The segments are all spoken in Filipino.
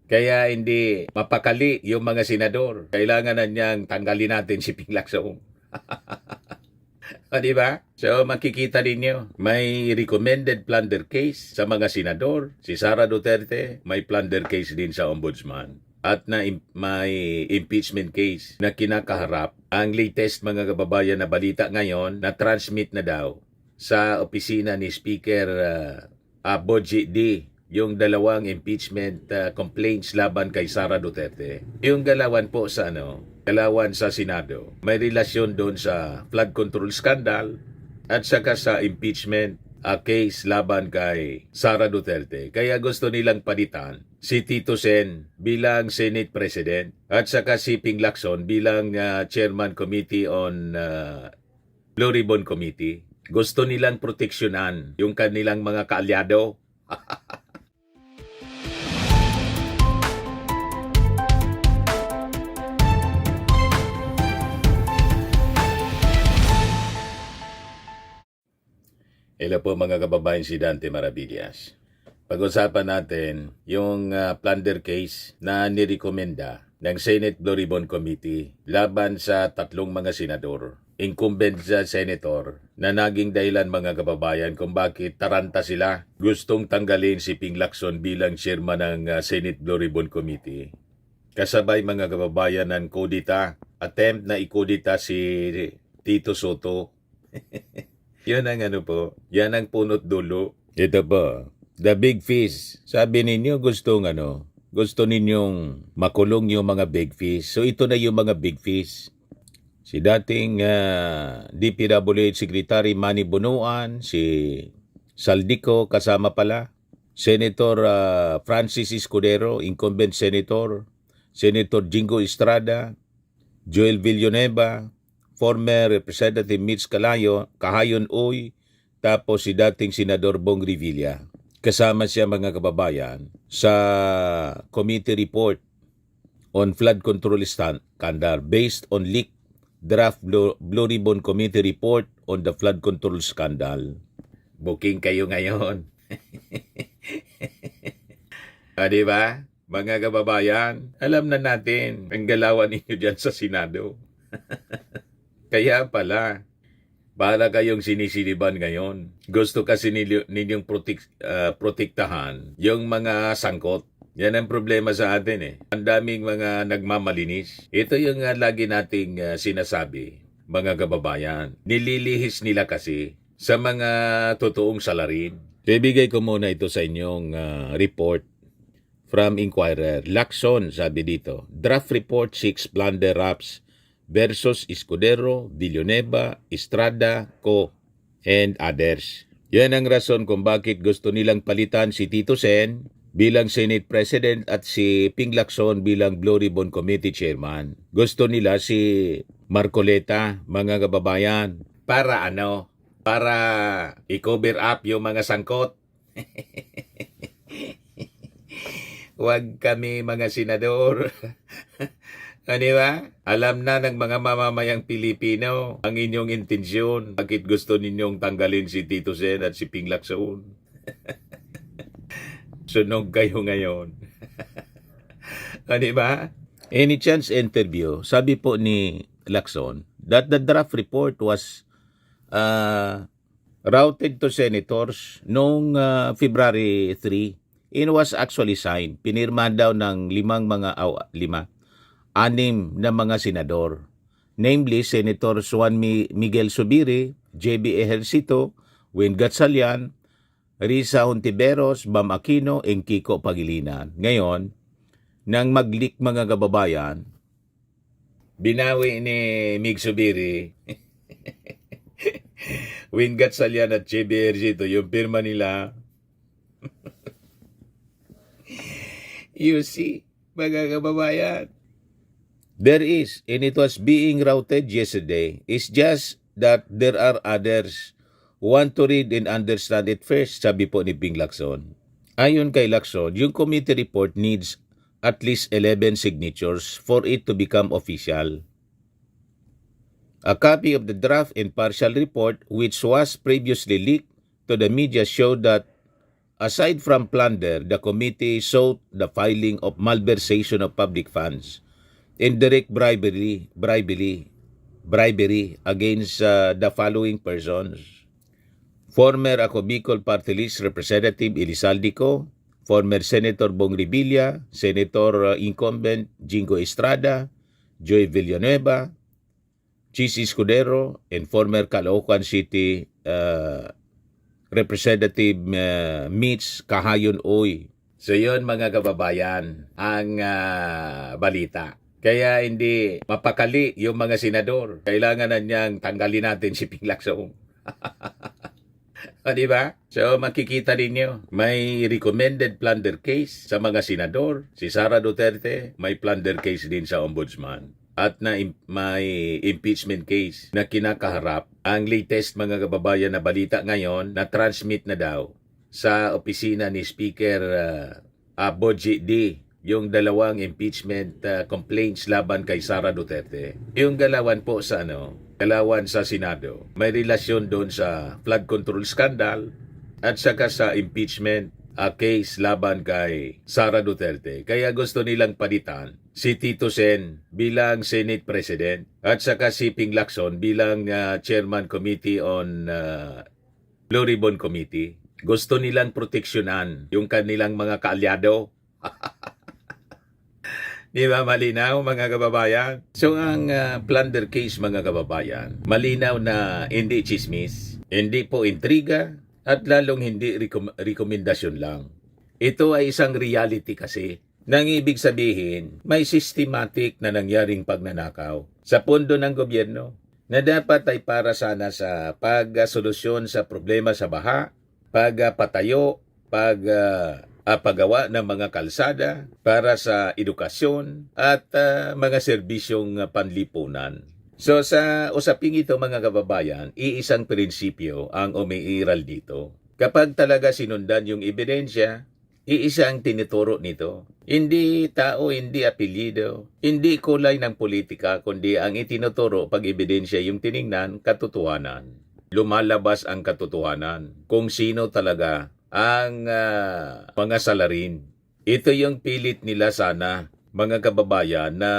Kaya hindi mapakali yung mga senador. Kailangan na niyang tanggalin natin si Ping Lacson. O, di ba? So, makikita ninyo, may recommended plunder case sa mga senador. Si Sara Duterte, may plunder case din sa ombudsman. At may impeachment case na kinakaharap. Ang latest mga kababayan na balita ngayon, na transmit na daw sa opisina ni Speaker Boji D yung dalawang impeachment complaints laban kay Sara Duterte. Yung galawan po sa galawan sa Senado, may relasyon doon sa flood control scandal at saka sa impeachment case laban kay Sara Duterte. Kaya gusto nilang palitan si Tito Sen bilang Senate President at saka si Ping Lacson bilang Chairman Committee on Blue Ribbon Committee. Gusto nilang proteksyonan yung kanilang mga kaalyado. Hello po mga kababayan, si Dante Maravillas. Pag-usapan natin yung plunder case na nirekomenda ng Senate Blue Ribbon Committee laban sa tatlong mga senador, incumbent senator na naging dahilan mga kababayan kung bakit taranta sila gustong tanggalin si Ping Lacson bilang chairman ng Senate Blue Ribbon Committee. Kasabay mga kababayan ng kudita, attempt na ikudita si Tito Soto. Yan ang yan ang punot dulo. Ito po, the big fish. Sabi ninyo gusto ninyong makulong yung mga big fish. So ito na yung mga big fish. Si dating DPWH Secretary Manny Bonoan, si Saldico kasama pala, Senator Francis Escudero, incumbent senator, Senator Jingo Estrada, Joel Villanueva, former Representative Mitch Kahayon Uy, tapos si dating Senador Bong Revilla. Kasama siya mga kababayan sa committee report on flood control scandal based on leaked draft Blue Ribbon Committee report on the flood control scandal. Booking kayo ngayon. Di ba? Mga kababayan, alam na natin ang galawan ninyo dyan sa Senado. Kaya pala, para kayong sinisiliban ngayon. Gusto kasi ninyong protektahan yung mga sangkot. Yan ang problema sa atin . Ang daming mga nagmamalinis. Ito yung lagi nating sinasabi, mga kababayan. Nililihis nila kasi sa mga totoong salarin. Ibigay ko muna ito sa inyong report from Inquirer. Lacson, sabi dito, draft report 6 plunder raps versus Escudero, Villanueva, Estrada, Co. and others. Yan ang rason kung bakit gusto nilang palitan si Tito Sen bilang Senate President at si Ping Lacson bilang Blue Ribbon Committee Chairman. Gusto nila si Marcoleta, mga kababayan. Para Para i-cover up yung mga sangkot. Huwag kami mga senador. Di ba? Alam na ng mga mamamayang Pilipino ang inyong intensyon. Bakit gusto ninyong tanggalin si Tito Sen at si Ping Lacson? Sunog kayo ngayon. Di ba? Any chance interview, sabi po ni Lacson that the draft report was routed to senators noong February 3 and was actually signed. Pinirmahan daw ng 6 na mga senador, namely Senator Juan Miguel Zubiri, J.B. Ejercito, Win Gatchalian, Risa Hontiveros, Bam Aquino, and Kiko Pangilinan. Ngayon, nang mag-leak mga kababayan, binawi ni Mig Zubiri, Win Gatchalian at J.B. Ejercito, yung pirma nila. You see, mga kababayan, there is, and it was being routed yesterday. It's just that there are others who want to read and understand it first, sabi po ni Ping Lacson. Ayon kay Lacson, yung committee report needs at least 11 signatures for it to become official. A copy of the draft and partial report, which was previously leaked to the media, showed that Aside from plunder, the committee sought the filing of malversation of public funds, indirect bribery against the following persons: former Ako Bicol Party List Representative Elizaldico, former Senator Bong Revilla, Senator incumbent Jingo Estrada, Joy Villanueva, Chis Escudero, and former Caloocan City Representative Mitch Kahayon Oy. So yun mga kababayan, ang balita. Kaya hindi mapakali yung mga senador. Kailangan na niyang tanggalin natin si Ping Lacson. O, diba? So makikita ninyo, may recommended plunder case sa mga senador. Si Sara Duterte, may plunder case din sa ombudsman. At may impeachment case na kinakaharap. Ang latest mga kababayan na balita ngayon na transmit na daw sa opisina ni Speaker Boji D yung dalawang impeachment complaints laban kay Sara Duterte. Yung galawan po sa galawan sa Senado, may relasyon doon sa flood control scandal at saka sa impeachment case laban kay Sara Duterte. Kaya gusto nilang palitan si Tito Sen bilang Senate President at saka si Ping Lacson bilang Chairman Committee on Blue Ribbon Committee. Gusto nilang proteksyonan yung kanilang mga kaalyado. Di ba malinaw mga kababayan? So ang plunder case mga kababayan, malinaw na hindi chismis, hindi po intriga, at lalong hindi rekomendasyon lang. Ito ay isang reality kasi. Nang ibig sabihin, may systematic na nangyaring pagnanakaw sa pondo ng gobyerno na dapat ay para sana sa pagsolusyon sa problema sa baha, pagpatayo, paggawa ng mga kalsada para sa edukasyon at mga serbisyong panlipunan. So sa usaping ito mga kababayan, iisang prinsipyo ang umiiral dito. Kapag talaga sinundan yung ebidensya, iisang tinuturo nito. Hindi tao, hindi apelyido, hindi kulay ng politika, kundi ang itinuturo pag ebidensya yung tiningnan, katotohanan. Lumalabas ang katotohanan kung sino talaga ang mga salarin. Ito yung pilit nila sana, mga kababayan, na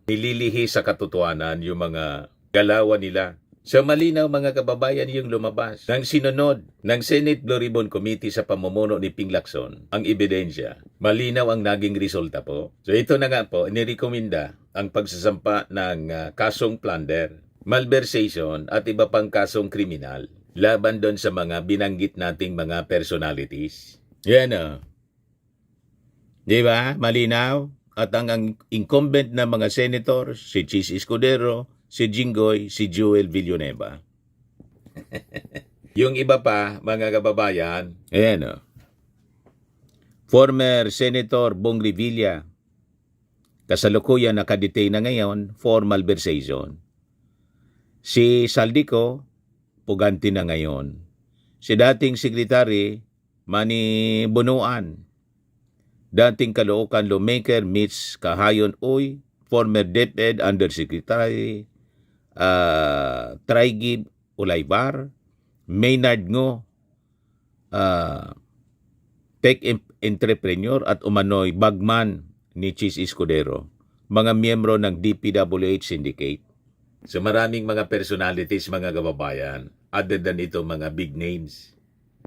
nililihi sa katotohanan yung mga galawan nila. So malinaw mga kababayan yung lumabas. Nang sinunod ng Senate Blue Ribbon Committee sa pamumuno ni Ping Lacson ang ebidensya, malinaw ang naging resulta po. So ito na nga po, nirekomenda ang pagsasampa ng kasong plunder, malversation at iba pang kasong kriminal laban doon sa mga binanggit nating mga personalities. Yan o. Di ba? Malinaw. At ang incumbent na mga senator, si Chis Escudero, si Jinggoy, si Joel Villanueva. Yung iba pa, mga kababayan, ayan o. Former Senator Bong Revilla, kasalukuyan nakadetain na ngayon for malversation. Si Saldico, puganti na ngayon. Si dating Secretary Manny Bonoan, dating Caloocan lawmaker Mitch Kahayon Oy, former DepEd Undersecretary Traigib Ulaybar, Maynard Ngo, tech entrepreneur at umano'y bagman ni Chis Escudero, mga miyembro ng DPWH Syndicate. So maraming mga personalities mga kababayan, other than ito mga big names.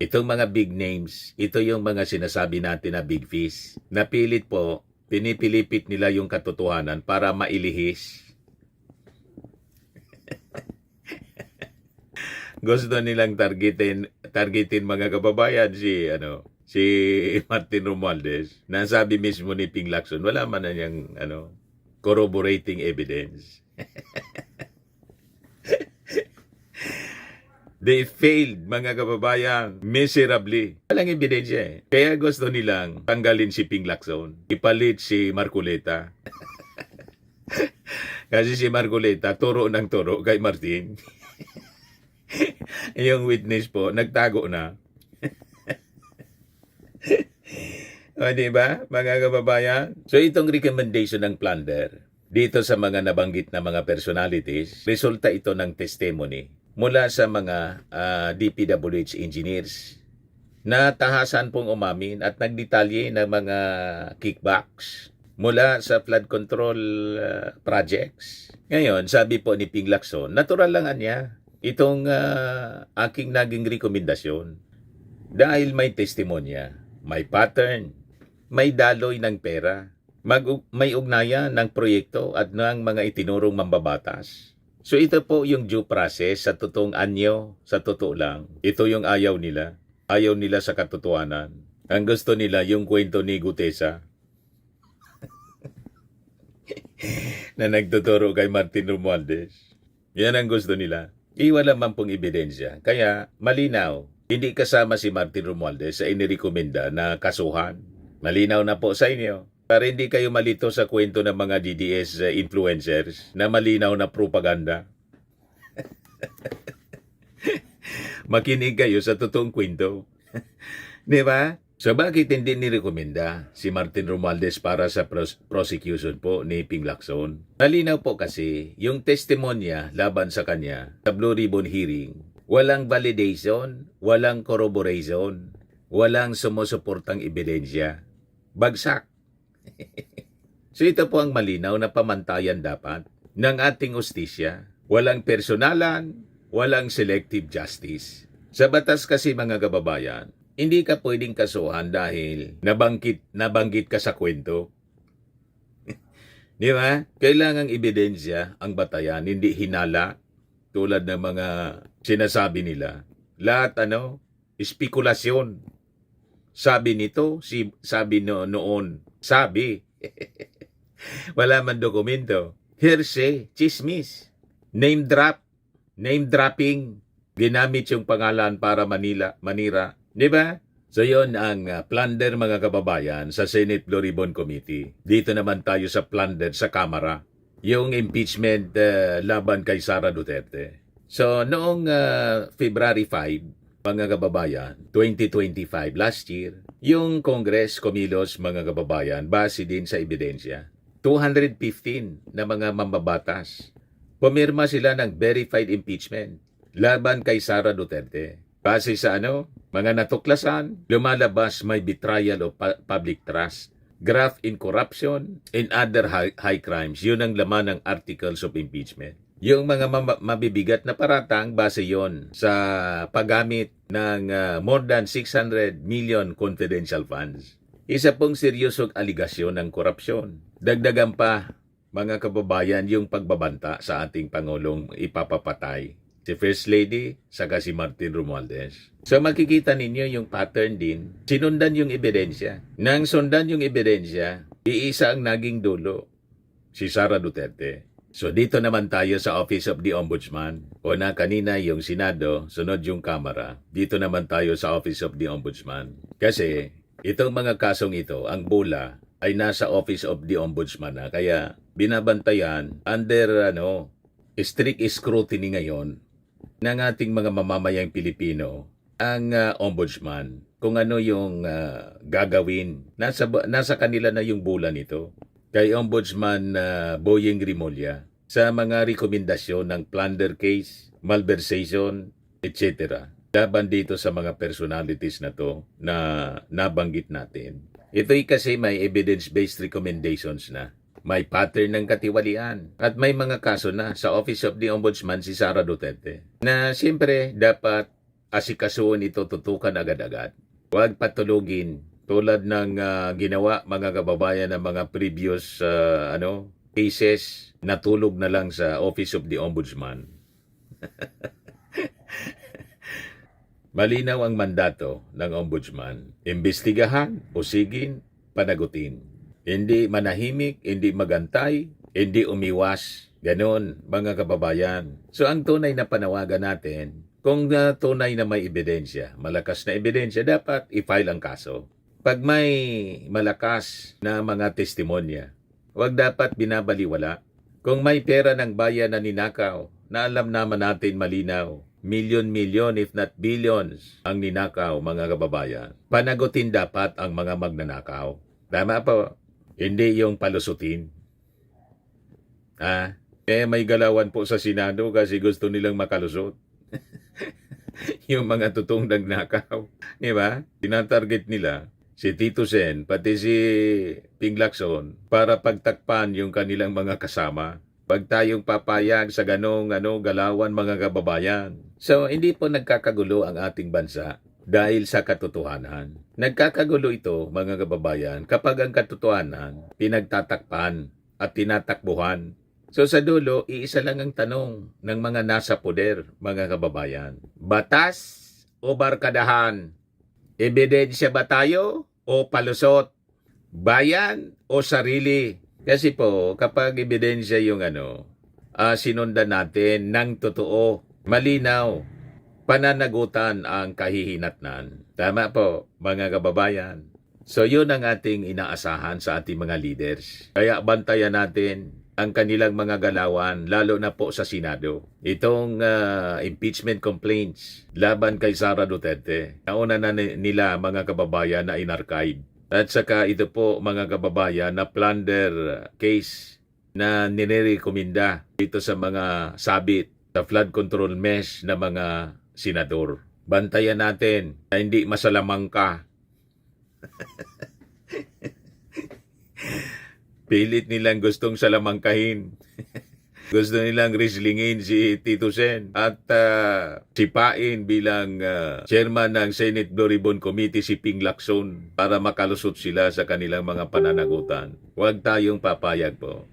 Itong mga big names, ito yung mga sinasabi natin na big fish. Napilit po, pinipilipit nila yung katotohanan para mailihis. Gusto nilang targetin mga kababayan si Martin Romualdez. Nasabi mismo ni Ping Lacson, wala man na niyang corroborating evidence. They failed, mga kababayan, miserably. Walang ebidensya eh. Kaya gusto nilang tanggalin si Ping Lacson, ipalit si Marcoleta. Kasi si Marcoleta, turo ng turo kay Martin. Yung witness po, nagtago na. O, diba, mga kababayan? So, itong recommendation ng plunder, dito sa mga nabanggit na mga personalities, resulta ito ng testimony mula sa mga DPWH engineers na tahasan pong umamin at nagdetalye ng mga kickbacks mula sa flood control projects. Ngayon, sabi po ni Ping Lacson, natural lang niya itong aking naging rekomendasyon dahil may testimonya, may pattern, may daloy ng pera, may ugnayan ng proyekto at ng mga itinurong mambabatas. So ito po yung due process sa totoong anyo, sa totoo lang. Ito yung ayaw nila. Ayaw nila sa katotohanan. Ang gusto nila yung kwento ni Gutesa na nagtuturo kay Martin Romualdez. Yan ang gusto nila. Wala man pong ebidensya. Kaya malinaw, hindi kasama si Martin Romualdez sa inirekomenda na kasuhan. Malinaw na po sa inyo. Para hindi kayo malito sa kwento ng mga DDS influencers na malinaw na propaganda. Makinig kayo sa totoong kwento. Di ba? So bakit hindi nirekomenda si Martin Romualdez para sa prosecution po ni Ping Lacson? Malinaw po kasi yung testimonya laban sa kanya sa Blue Ribbon hearing, walang validation, walang corroboration, walang sumusuportang ebidensya. Bagsak. So ito po ang malinaw na pamantayan dapat ng ating ustisya. Walang personalan, walang selective justice. Sa batas kasi mga kababayan, hindi ka pwedeng kasuhan dahil nabanggit ka sa kwento. Di ba? Kailangang ebidensya ang batayan, hindi hinala tulad ng mga sinasabi nila. Lahat espekulasyon. Sabi nito, sabi noon, sabi. Wala man dokumento. Hearsay, chismis, name dropping, ginamit yung pangalan para manira. Di ba? So yun ang plunder mga kababayan sa Senate Blue Ribbon Committee. Dito naman tayo sa plunder sa Kamara. Yung impeachment laban kay Sara Duterte. So noong February 5, mga kababayan, 2025, last year, yung Congress kumilos mga kababayan base din sa ebidensya. 215 na mga mambabatas. Pumirma sila ng verified impeachment laban kay Sara Duterte. Base sa mga natuklasan, lumalabas may betrayal of public trust, graft in corruption, and other high crimes. Yun ang laman ng articles of impeachment. Yung mga mabibigat na paratang, base yon sa paggamit ng more than 600 million confidential funds. Isa pong seryosong aligasyon ng korupsyon. Dagdagan pa, mga kababayan, yung pagbabanta sa ating Pangulong ipapapatay. Si First Lady, saka si Martin Romualdez. So makikita ninyo yung pattern din. Sinundan yung ebidensya. Nang sundan yung ebidensya, iisa ang naging dulo, si Sara Duterte. So dito naman tayo sa Office of the Ombudsman. Una kanina yung Senado, sunod yung Kamara. Dito naman tayo sa Office of the Ombudsman. Kasi itong mga kasong ito, ang bola ay nasa Office of the Ombudsman na. Kaya binabantayan under strict scrutiny ngayon ng ating mga mamamayang Pilipino ang Ombudsman. Kung ano yung gagawin. Nasa kanila na yung bola nito. Kay Ombudsman Boyeng Rimulya sa mga rekomendasyon ng plunder case, malversation, etc. Laban dito sa mga personalities na to na nabanggit natin. Ito'y kasi may evidence-based recommendations na. May pattern ng katiwalian at may mga kaso na sa Office of the Ombudsman si Sara Duterte na siyempre dapat asikasuhin ito, tutukan agad-agad. Huwag patulugin tulad ng ginawa mga kababayan ng mga previous cases, natulog na lang sa Office of the Ombudsman. Malinaw ang mandato ng Ombudsman. Imbestigahan, pusigin, panagutin. Hindi manahimik, hindi magantay, hindi umiwas. Ganon, mga kababayan. So ang tunay na panawagan natin, kung tunay na may ebidensya, malakas na ebidensya, dapat i-file ang kaso. Pag may malakas na mga testimonya, huwag dapat binabaliwala. Kung may pera ng bayan na ninakaw, na alam naman natin malinaw, milyon-milyon if not billions ang ninakaw mga kababayan. Panagutin dapat ang mga magnanakaw. Tama po, hindi yung palusutin. May galawan po sa Senado kasi gusto nilang makalusot. yung mga totoong nagnakaw. Di ba? Tinatarget nila si Tito Sen, pati si Ping Lacson, para pagtakpan yung kanilang mga kasama. Pag tayong papayag sa ganong galawan mga kababayan. So, hindi po nagkakagulo ang ating bansa dahil sa katotohanan. Nagkakagulo ito, mga kababayan, kapag ang katotohanan pinagtatakpan at tinatakbuhan. So sa dulo, iisa lang ang tanong ng mga nasa poder, mga kababayan. Batas o barkadahan? Ebidensya ba tayo o palusot? Bayan o sarili? Kasi po, kapag ebidensya yung sinundan natin ng totoo, malinaw, pananagutan ang kahihinatnan. Tama po, mga kababayan. So yun ang ating inaasahan sa ating mga leaders. Kaya bantayan natin ang kanilang mga galawan, lalo na po sa Senado. Itong impeachment complaints laban kay Sara Duterte. Nauna na nila mga kababayan na inarchive. At saka ito po mga kababayan na plunder case na nirekomenda dito sa mga sabit sa flood control mesh na mga senador. Bantayan natin na hindi masalamang ka. Pilit nilang gustong salamangkahin. Gusto nilang rislingin si Tito Sen at sipain bilang chairman ng Senate Blue Ribbon Committee si Ping Lacson para makalusot sila sa kanilang mga pananagutan. Huwag tayong papayag po.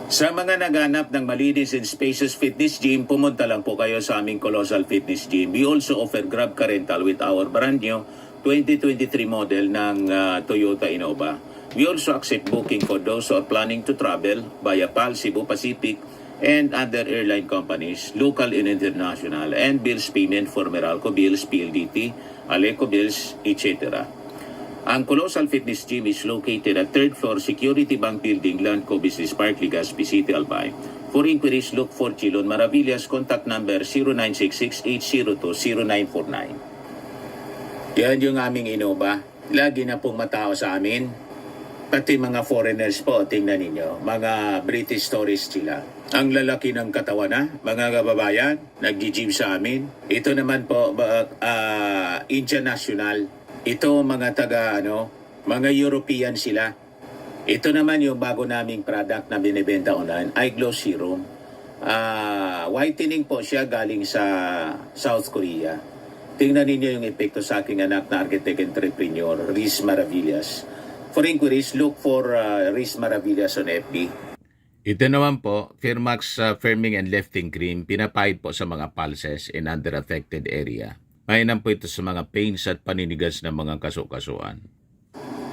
Sa mga naghanap ng malinis and spacious fitness gym, pumunta lang po kayo sa aming Colossal Fitness Gym. We also offer Grab Car Rental with our brand new 2023 model ng Toyota Innova. We also accept booking for those who are planning to travel via PAL, Cebu Pacific, and other airline companies, local and international, and bills payment for Meralco Bills, PLDT, Aleco Bills, etc. Ang Colossal Fitness Gym is located at 3rd floor Security Bank Building, Landco Business Park, Legazpi City, Albay. For inquiries, look for Chilon Maravillas. Contact number 0966-802-0949. Yan yung aming Innova. Lagi na pong matao sa amin. Pati mga foreigners po, tingnan ninyo. Mga British tourists sila. Ang lalaki ng katawan na, mga kababayan, nag-gym sa amin. Ito naman po, Indian National. Ito mga mga European sila. Ito naman yung bago naming product na binibenta online, Eye Glow Serum. Whitening po siya galing sa South Korea. Tingnan ninyo yung epekto sa aking anak na architect entrepreneur, Riz Maravillas. For inquiries, look for Riz Maravillas on FB. Ito naman po, Firmax Firming and Lifting Cream, pinapahid po sa mga pulses in under affected area. Mainam po ito sa mga pains at paninigas ng mga kaso-kasuan.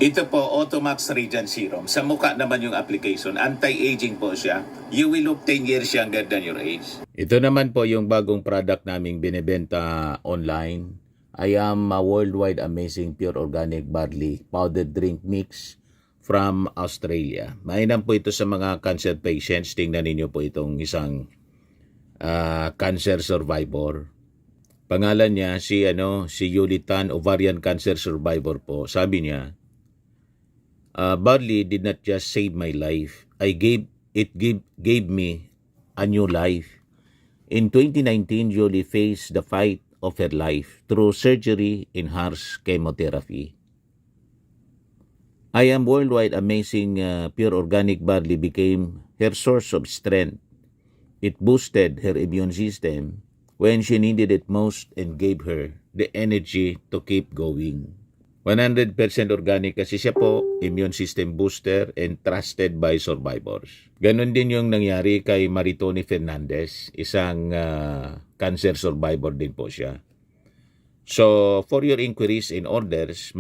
Ito po, Automax Radiant Serum. Sa mukha naman yung application. Anti-aging po siya. You will look 10 years younger than your age. Ito naman po yung bagong product naming binibenta online. I am a worldwide amazing pure organic barley powdered drink mix from Australia. Mainam po ito sa mga cancer patients. Tingnan ninyo po itong isang cancer survivor. Pangalan niya si Yulitan, ovarian cancer survivor po. Sabi niya, barley did not just save my life. It gave me a new life. In 2019, Julie faced the fight of her life through surgery and harsh chemotherapy. I am worldwide amazing pure organic barley became her source of strength. It boosted her immune system when she needed it most and gave her the energy to keep going. 100% organic kasi siya po, immune system booster and trusted by survivors. Ganon din yung nangyari kay Maritoni Fernandez, isang cancer survivor din po siya. So, for your inquiries and orders,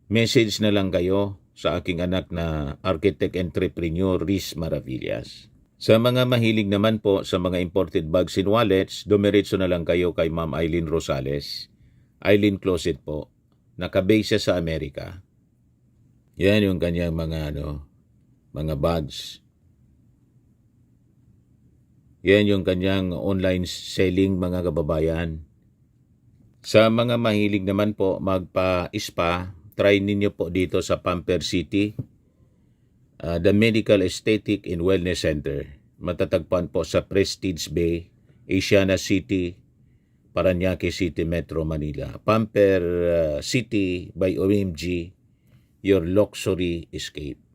message na lang kayo sa aking anak na architect entrepreneur Riz Maravillas. Sa mga mahilig naman po sa mga imported bags and wallets, dumiretso na lang kayo kay Ma'am Eileen Rosales. Eileen Closet po. Nakabase siya sa Amerika. Yan yung kanyang mga bags. Yan yung kanyang online selling, mga kababayan. Sa mga mahilig naman po magpa-spa, try ninyo po dito sa Pamper City, the Medical Aesthetic and Wellness Center. Matatagpuan po sa Prestige Bay, Asiana City, Parañaque City, Metro Manila. Pamper City by OMG, your luxury escape.